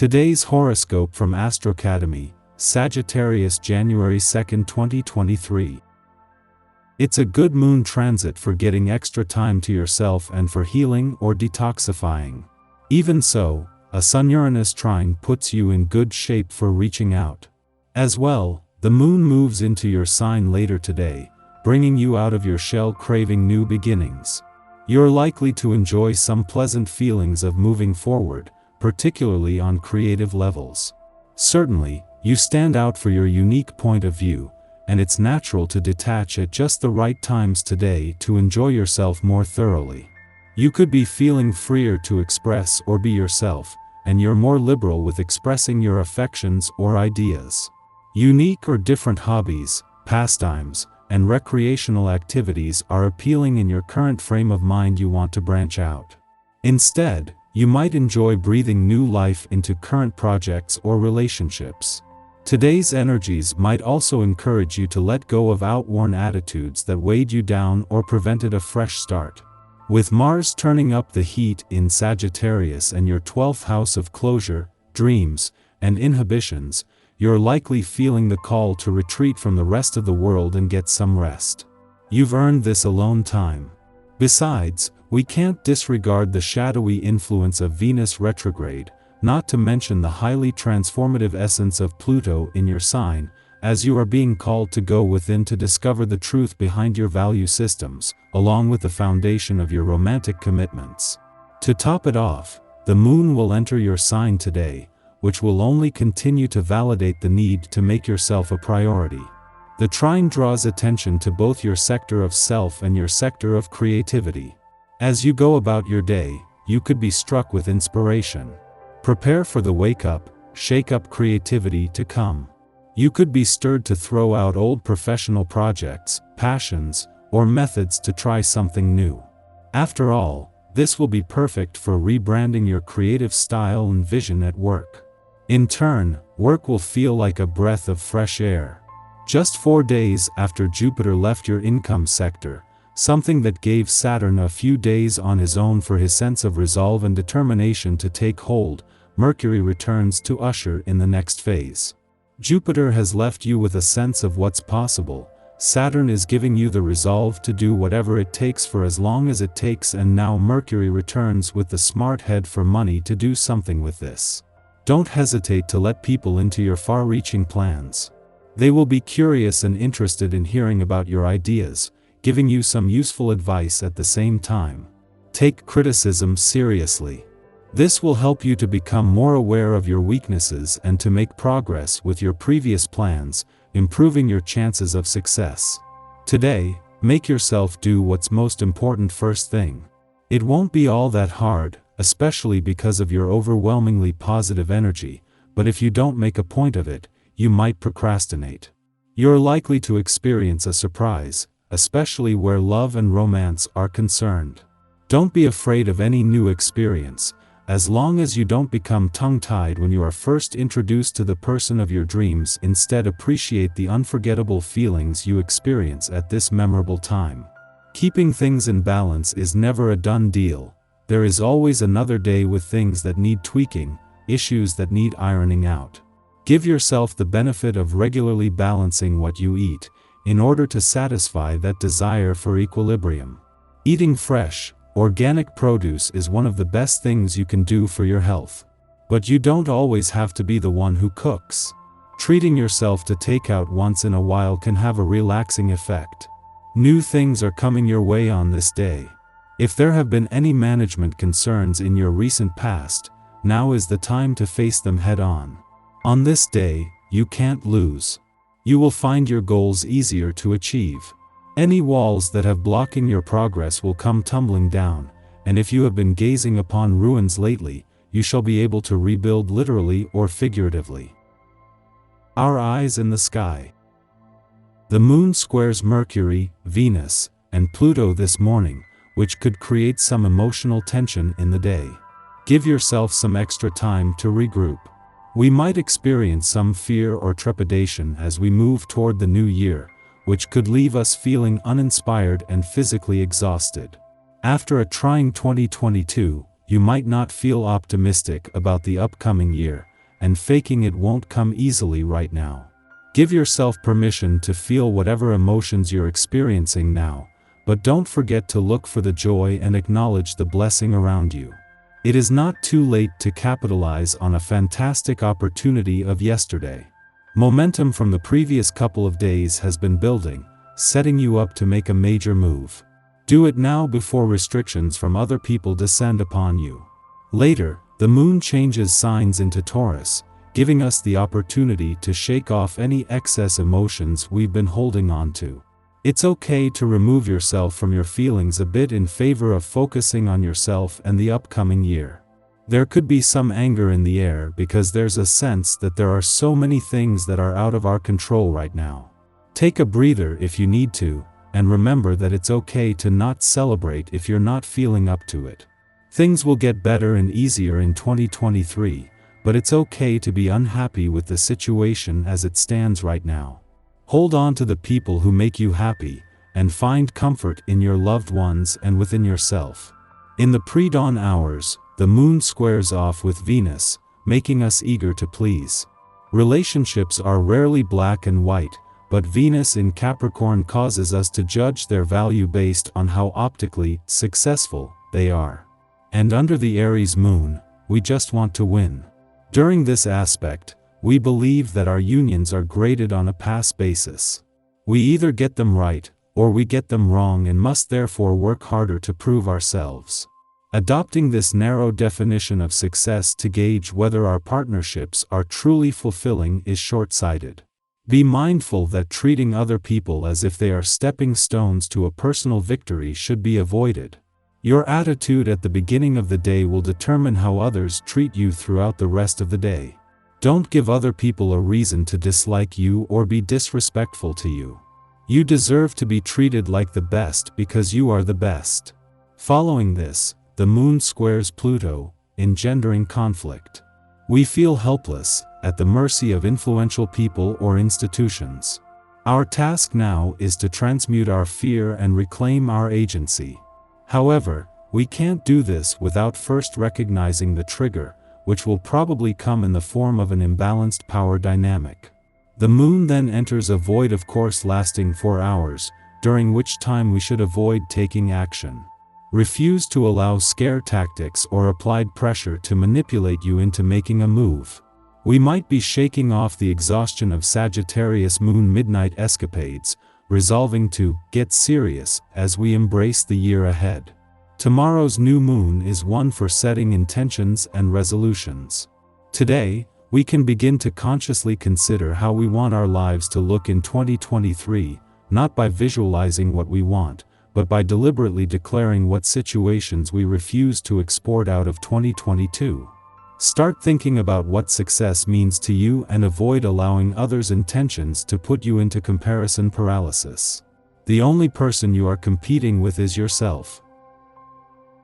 Today's horoscope from Astrocademy, Sagittarius January 2, 2023. It's a good moon transit for getting extra time to yourself and for healing or detoxifying. Even so, a Sun-Uranus trine puts you in good shape for reaching out. As well, the moon moves into your sign later today, bringing you out of your shell craving new beginnings. You're likely to enjoy some pleasant feelings of moving forward, particularly on creative levels. Certainly, you stand out for your unique point of view, and it's natural to detach at just the right times today to enjoy yourself more thoroughly. You could be feeling freer to express or be yourself, and you're more liberal with expressing your affections or ideas. Unique or different hobbies, pastimes, and recreational activities are appealing in your current frame of mind. You want to branch out. Instead, you might enjoy breathing new life into current projects or relationships. Today's energies might also encourage you to let go of outworn attitudes that weighed you down or prevented a fresh start. With Mars turning up the heat in Sagittarius and your 12th house of closure, dreams, and inhibitions, you're likely feeling the call to retreat from the rest of the world and get some rest. You've earned this alone time. Besides, we can't disregard the shadowy influence of Venus retrograde, not to mention the highly transformative essence of Pluto in your sign, as you are being called to go within to discover the truth behind your value systems, along with the foundation of your romantic commitments. To top it off, the moon will enter your sign today, which will only continue to validate the need to make yourself a priority. The trine draws attention to both your sector of self and your sector of creativity. As you go about your day, you could be struck with inspiration. Prepare for the wake-up, shake-up creativity to come. You could be stirred to throw out old professional projects, passions, or methods to try something new. After all, this will be perfect for rebranding your creative style and vision at work. In turn, work will feel like a breath of fresh air. Just 4 days after Jupiter left your income sector, something that gave Saturn a few days on his own for his sense of resolve and determination to take hold, Mercury returns to usher in the next phase. Jupiter has left you with a sense of what's possible. Saturn is giving you the resolve to do whatever it takes for as long as it takes, and now Mercury returns with the smart head for money to do something with this. Don't hesitate to let people into your far-reaching plans. They will be curious and interested in hearing about your ideas, giving you some useful advice at the same time. Take criticism seriously. This will help you to become more aware of your weaknesses and to make progress with your previous plans, improving your chances of success. Today, make yourself do what's most important first thing. It won't be all that hard, especially because of your overwhelmingly positive energy, but if you don't make a point of it, you might procrastinate. You're likely to experience a surprise, especially where love and romance are concerned. Don't be afraid of any new experience, as long as you don't become tongue-tied when you are first introduced to the person of your dreams. Instead, appreciate the unforgettable feelings you experience at this memorable time. Keeping things in balance is never a done deal. There is always another day with things that need tweaking, issues that need ironing out. Give yourself the benefit of regularly balancing what you eat, in order to satisfy that desire for equilibrium. Eating fresh, organic produce is one of the best things you can do for your health. But you don't always have to be the one who cooks. Treating yourself to takeout once in a while can have a relaxing effect. New things are coming your way on this day. If there have been any management concerns in your recent past, now is the time to face them head-on. On this day, you can't lose. You will find your goals easier to achieve. Any walls that have blocking your progress will come tumbling down, and if you have been gazing upon ruins lately, you shall be able to rebuild literally or figuratively. Our eyes in the sky. The moon squares Mercury, Venus, and Pluto this morning, which could create some emotional tension in the day. Give yourself some extra time to regroup. We might experience some fear or trepidation as we move toward the new year, which could leave us feeling uninspired and physically exhausted. After a trying 2022, you might not feel optimistic about the upcoming year, and faking it won't come easily right now. Give yourself permission to feel whatever emotions you're experiencing now, but don't forget to look for the joy and acknowledge the blessing around you. It is not too late to capitalize on a fantastic opportunity of yesterday. Momentum from the previous couple of days has been building, setting you up to make a major move. Do it now before restrictions from other people descend upon you. Later, the moon changes signs into Taurus, giving us the opportunity to shake off any excess emotions we've been holding on to. It's okay to remove yourself from your feelings a bit in favor of focusing on yourself and the upcoming year. There could be some anger in the air because there's a sense that there are so many things that are out of our control right now. Take a breather if you need to, and remember that it's okay to not celebrate if you're not feeling up to it. Things will get better and easier in 2023, but it's okay to be unhappy with the situation as it stands right now. Hold on to the people who make you happy, and find comfort in your loved ones and within yourself. In the pre-dawn hours, the moon squares off with Venus, making us eager to please. Relationships are rarely black and white, but Venus in Capricorn causes us to judge their value based on how optically successful they are. And under the Aries moon, we just want to win. During this aspect, we believe that our unions are graded on a pass basis. We either get them right, or we get them wrong and must therefore work harder to prove ourselves. Adopting this narrow definition of success to gauge whether our partnerships are truly fulfilling is short-sighted. Be mindful that treating other people as if they are stepping stones to a personal victory should be avoided. Your attitude at the beginning of the day will determine how others treat you throughout the rest of the day. Don't give other people a reason to dislike you or be disrespectful to you. You deserve to be treated like the best because you are the best. Following this, the moon squares Pluto, engendering conflict. We feel helpless, at the mercy of influential people or institutions. Our task now is to transmute our fear and reclaim our agency. However, we can't do this without first recognizing the trigger, which will probably come in the form of an imbalanced power dynamic. The moon then enters a void of course lasting 4 hours, during which time we should avoid taking action. Refuse to allow scare tactics or applied pressure to manipulate you into making a move. We might be shaking off the exhaustion of Sagittarius moon midnight escapades, resolving to get serious as we embrace the year ahead. Tomorrow's new moon is one for setting intentions and resolutions. Today, we can begin to consciously consider how we want our lives to look in 2023, not by visualizing what we want, but by deliberately declaring what situations we refuse to export out of 2022. Start thinking about what success means to you and avoid allowing others' intentions to put you into comparison paralysis. The only person you are competing with is yourself.